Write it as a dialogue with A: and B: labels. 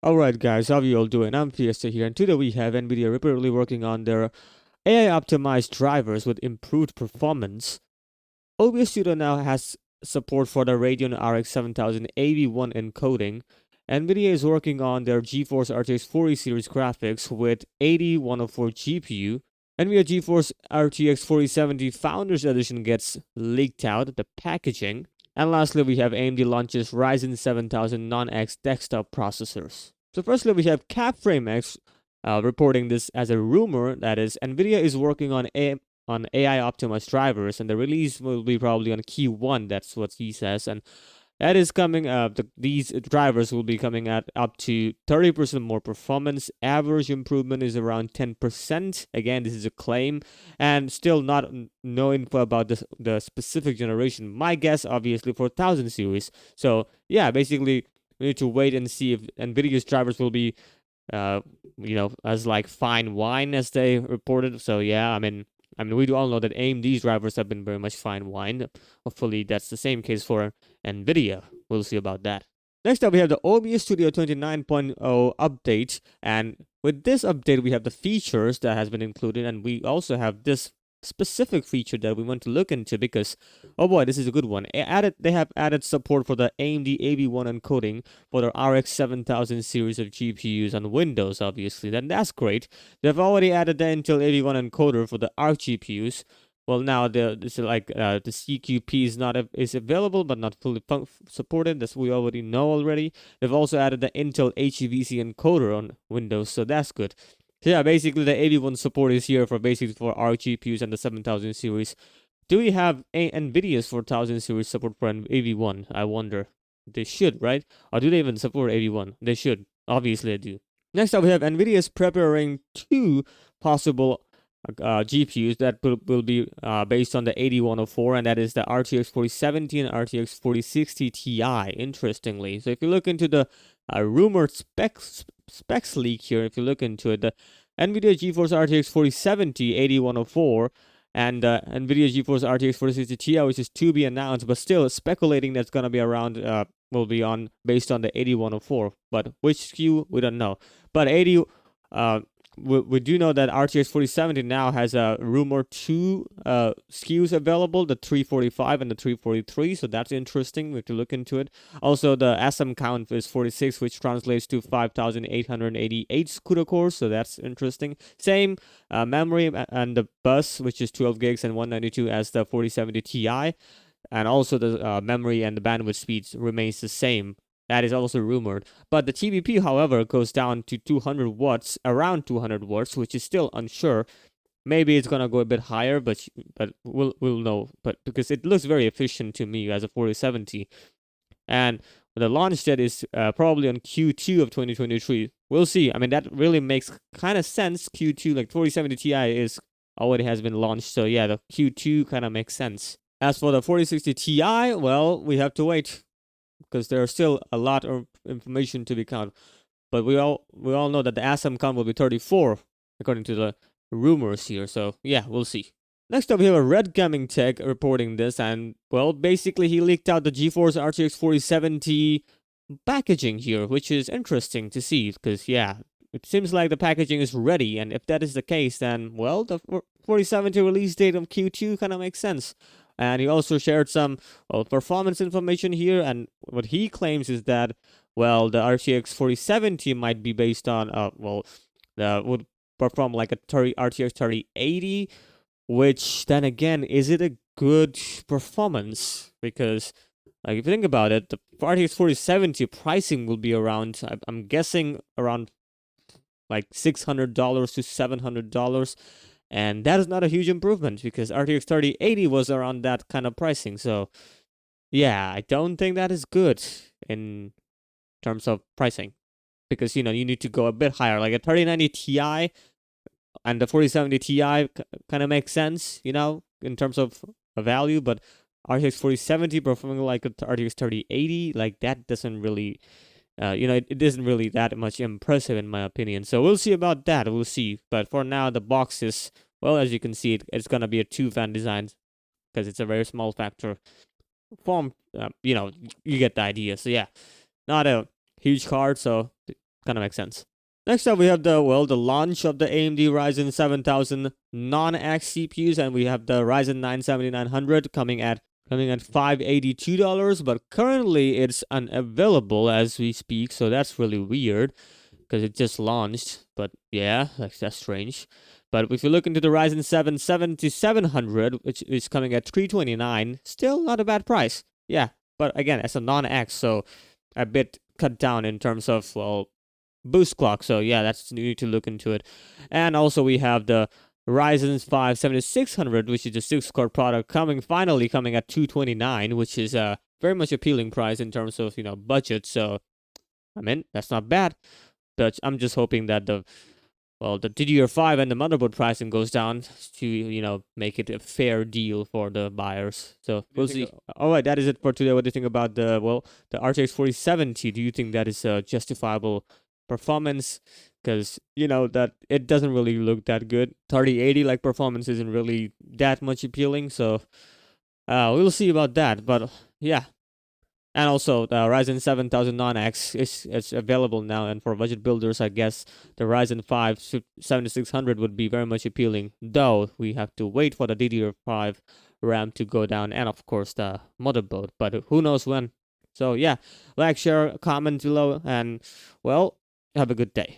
A: Alright guys, how are you all doing? I'm Fiesta here, and today we have NVIDIA repeatedly working on their AI optimized drivers with improved performance. OBS Studio now has support for the Radeon RX 7000 AD1 encoding. NVIDIA is working on their GeForce RTX 40 series graphics with AD104 GPU. NVIDIA GeForce RTX 4070 Founders Edition gets leaked out, the packaging. And lastly, we have AMD launches Ryzen 7000 non-X desktop processors. So firstly, we have CapFrameX reporting this as a rumor, that is, NVIDIA is working on AI optimized drivers, and the release will be probably on Q1. That's what he says, and that is coming. These drivers will be coming at up to 30% more performance. Average improvement is around 10%. Again, this is a claim, and still no info about the specific generation. My guess, obviously, for 1000 series. So yeah, basically, we need to wait and see if NVIDIA's drivers will be, as like fine wine as they reported. So yeah, I mean, we do all know that AMD's drivers have been very much fine wine. Hopefully, that's the same case for NVIDIA. We'll see about that. Next up, we have the OBS Studio 29.0 update. And with this update, we have the features that has been included. And we also have this specific feature that we want to look into because, oh boy, this is a good one. They have added support for the AMD AV1 encoding for their RX 7000 series of GPUs on Windows, obviously. Then that's great. They've already added the Intel AV1 encoder for the ARC GPUs. Well, now the CQP is available but not fully supported. That's we already know already. They've also added the Intel HEVC encoder on Windows, so that's good. So yeah, basically the AV1 support is here for basically for our GPUs and the 7000 series. Do we have NVIDIA's 4000 series support for an AV1? I wonder. They should, right? Or do they even support AV1? They should. Obviously, they do. Next up, we have NVIDIA's preparing two possible GPUs that will be based on the AD104, and that is the RTX 4070 and RTX 4060 Ti, interestingly. So if you look into the rumored specs leak here, if you look into it, the NVIDIA GeForce RTX 4070 AD104 and NVIDIA GeForce RTX 4060 Ti, which is to be announced, but still speculating that's going to be around, will be on based on the AD104, but which SKU, we don't know. But we do know that RTX 4070 now has a rumored two SKUs available, the 345 and the 343, so that's interesting. We have to look into it. Also, the SM count is 46, which translates to 5,888 CUDA cores, so that's interesting. Same memory and the bus, which is 12 gigs and 192 as the 4070 Ti, and also the memory and the bandwidth speeds remains the same. That is also rumored. But the TBP, however, goes down to 200 watts, around 200 watts, which is still unsure. Maybe it's gonna go a bit higher, but we'll know. But because it looks very efficient to me as a 4070, and the launch date is probably on Q2 of 2023. We'll see. I mean, that really makes kind of sense. Q2, like 4070 Ti, is already has been launched, so yeah, the Q2 kind of makes sense. As for the 4060 Ti, well, we have to wait, because there's still a lot of information to be counted. But we all know that the SM count will be 34, according to the rumors here. So yeah, we'll see. Next up, we have a Red Gaming Tech reporting this, and well, basically he leaked out the GeForce RTX 4070 packaging here, which is interesting to see, because yeah, it seems like the packaging is ready, and if that is the case, then well, the 4070 release date of Q2 kind of makes sense. And he also shared some performance information here, and what he claims is that, well, the RTX 4070 might be based on, would perform like a RTX 3080, which then again, is it a good performance? Because like, if you think about it, the RTX 4070 pricing will be around, I'm guessing around like $600 to $700. And that is not a huge improvement, because RTX 3080 was around that kind of pricing. So yeah, I don't think that is good in terms of pricing, because you need to go a bit higher. Like a 3090 Ti and the 4070 Ti kind of makes sense, in terms of value, but RTX 4070 performing like a RTX 3080, like that doesn't really it isn't really that much impressive in my opinion. So we'll see about that. We'll see. But for now, the box is, well, as you can see, it's going to be a two-fan design, because it's a very small factor form. You get the idea. So yeah, not a huge card. So kind of makes sense. Next up, we have the launch of the AMD Ryzen 7000 non-X CPUs, and we have the Ryzen 9 7900 coming at $582, but currently it's unavailable as we speak, so that's really weird because it just launched. But yeah, that's strange. But if you look into the Ryzen 7 7700, which is coming at $329, still not a bad price. Yeah, but again, it's a non-X, so a bit cut down in terms of, well, boost clock. So yeah, that's, you need to look into it. And also we have the Ryzen 5 7600, which is a 6-core product, finally coming at $229, which is a very much appealing price in terms of, budget. So I mean, that's not bad. But I'm just hoping that the DDR5 and the motherboard pricing goes down to, make it a fair deal for the buyers. So we'll see. All right, that is it for today. What do you think about the RTX 4070? Do you think that is a justifiable performance? Because, that it doesn't really look that good. 3080 like performance isn't really that much appealing. So we'll see about that. But yeah. And also, the Ryzen 7000 non-X is available now, and for budget builders, I guess the Ryzen 5 7600 would be very much appealing, though we have to wait for the DDR5 RAM to go down, and of course the motherboard, but who knows when. So yeah, like, share, comment below, and well, have a good day.